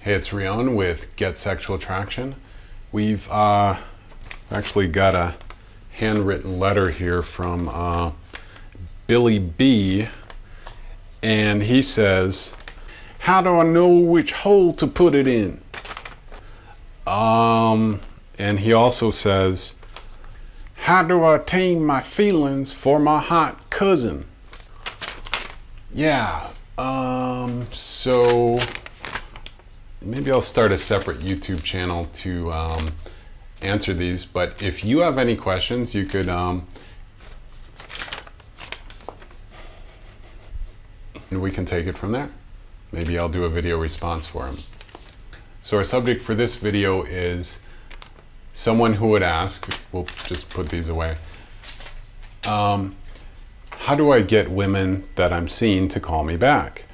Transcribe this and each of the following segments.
Hey, it's Rion with Get Sexual Attraction. We've actually got a handwritten letter here from Billy B. And he says, how do I know which hole to put it in? And he also says, how do I tame my feelings for my hot cousin? Yeah, so maybe I'll start a separate YouTube channel to answer these, but if you have any questions, you could and we can take it from there. Maybe I'll do a video response for him. So our subject for this video is someone who would ask, we'll just put these away, how do I get women that I'm seeing to call me back?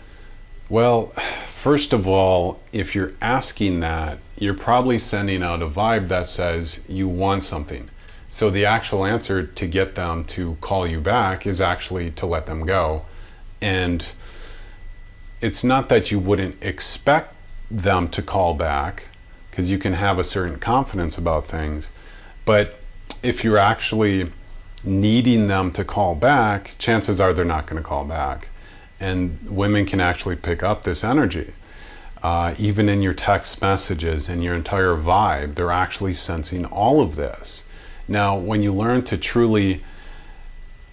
Well, first of all, if you're asking that, you're probably sending out a vibe that says you want something. So the actual answer to get them to call you back is actually to let them go. And it's not that you wouldn't expect them to call back, because you can have a certain confidence about things. But if you're actually needing them to call back, chances are they're not going to call back. And women can actually pick up this energy. Even in your text messages and your entire vibe, they're actually sensing all of this. Now, when you learn to truly,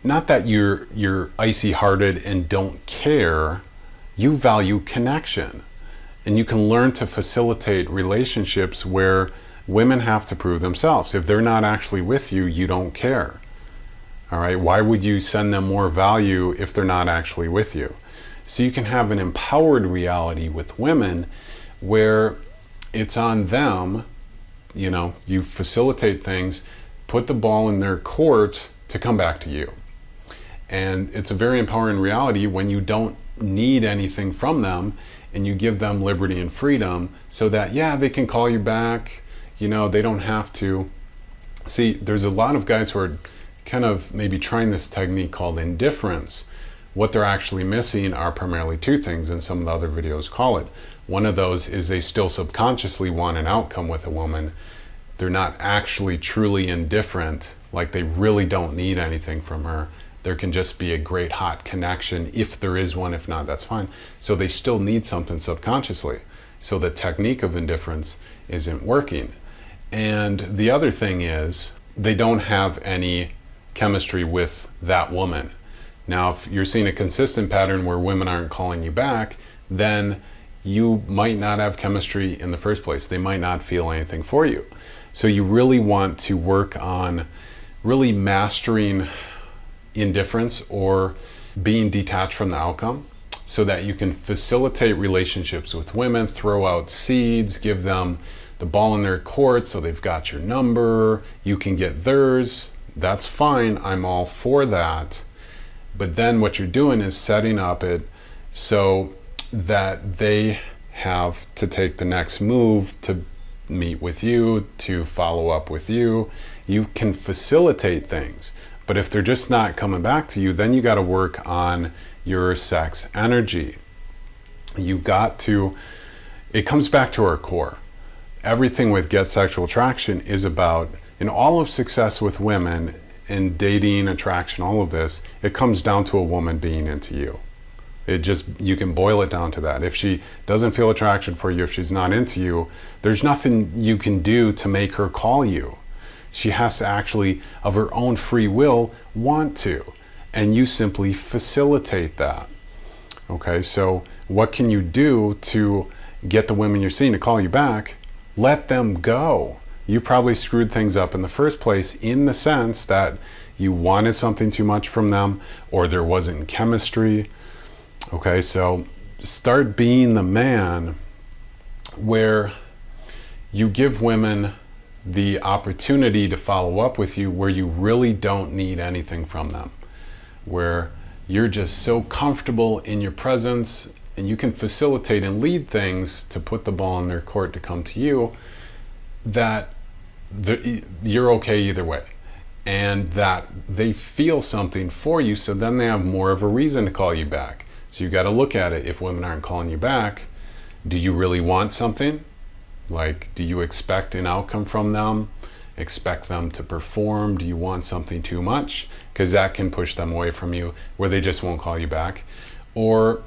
not that you're icy-hearted and don't care, you value connection. And you can learn to facilitate relationships where women have to prove themselves. If they're not actually with you, you don't care. All right, why would you send them more value if they're not actually with you? So you can have an empowered reality with women where it's on them, you facilitate things, put the ball in their court to come back to you. And it's a very empowering reality when you don't need anything from them and you give them liberty and freedom so that, yeah, they can call you back, they don't have to. See, there's a lot of guys who are kind of maybe trying this technique called indifference. What they're actually missing are primarily two things, and some of the other videos call it. One of those is they still subconsciously want an outcome with a woman. They're not actually truly indifferent, like they really don't need anything from her. There can just be a great hot connection if there is one. If not, that's fine. So they still need something subconsciously. So the technique of indifference isn't working. And the other thing is they don't have any chemistry with that woman. Now, if you're seeing a consistent pattern where women aren't calling you back, then you might not have chemistry in the first place. They might not feel anything for you. So you really want to work on really mastering indifference or being detached from the outcome so that you can facilitate relationships with women, throw out seeds, give them the ball in their court so they've got your number, you can get theirs. That's fine, I'm all for that. But then what you're doing is setting up it so that they have to take the next move to meet with you, to follow up with you. You can facilitate things. But if they're just not coming back to you, then you got to work on your sex energy. It comes back to our core. Everything with Get Sexual Attraction is about, in all of success with women, in dating, attraction, all of this, it comes down to a woman being into you. You can boil it down to that. If she doesn't feel attraction for you, if she's not into you, there's nothing you can do to make her call you. She has to actually, of her own free will, want to. And you simply facilitate that. Okay, so what can you do to get the women you're seeing to call you back? Let them go. You probably screwed things up in the first place in the sense that you wanted something too much from them or there wasn't chemistry. Okay, so start being the man where you give women the opportunity to follow up with you where you really don't need anything from them, where you're just so comfortable in your presence and you can facilitate and lead things to put the ball in their court to come to you, that you're okay either way, and that they feel something for you, so then they have more of a reason to call you back. So you got to look at it. If women aren't calling you back, Do you really want something? Like, do you expect an outcome from them? Expect them to perform? Do you want something too much? Because that can push them away from you where they just won't call you back. Or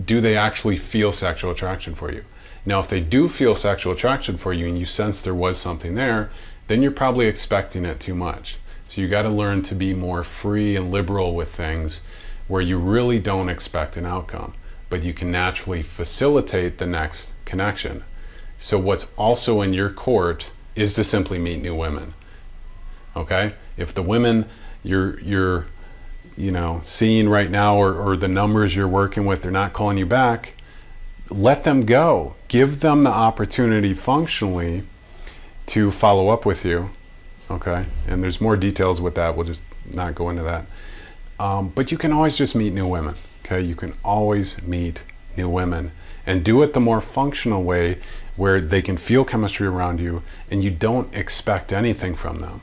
do they actually feel sexual attraction for you? Now, if they do feel sexual attraction for you and you sense there was something there, then you're probably expecting it too much. So you got to learn to be more free and liberal with things where you really don't expect an outcome, but you can naturally facilitate the next connection. So what's also in your court is to simply meet new women. Okay? If the women you're seeing right now, or the numbers you're working with, they're not calling you back, let them go. Give them the opportunity functionally to follow up with you. Okay? And there's more details with that. We'll just not go into that. But you can always just meet new women. Okay? You can always meet new women and do it the more functional way where they can feel chemistry around you and you don't expect anything from them.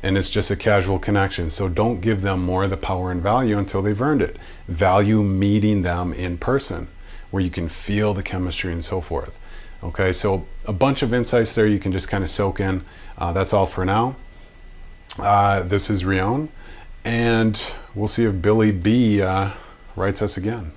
And it's just a casual connection. So don't give them more of the power and value until they've earned it. Value meeting them in person where you can feel the chemistry and so forth. Okay, so a bunch of insights there you can just kind of soak in. That's all for now. This is Rion, and we'll see if Billy B writes us again.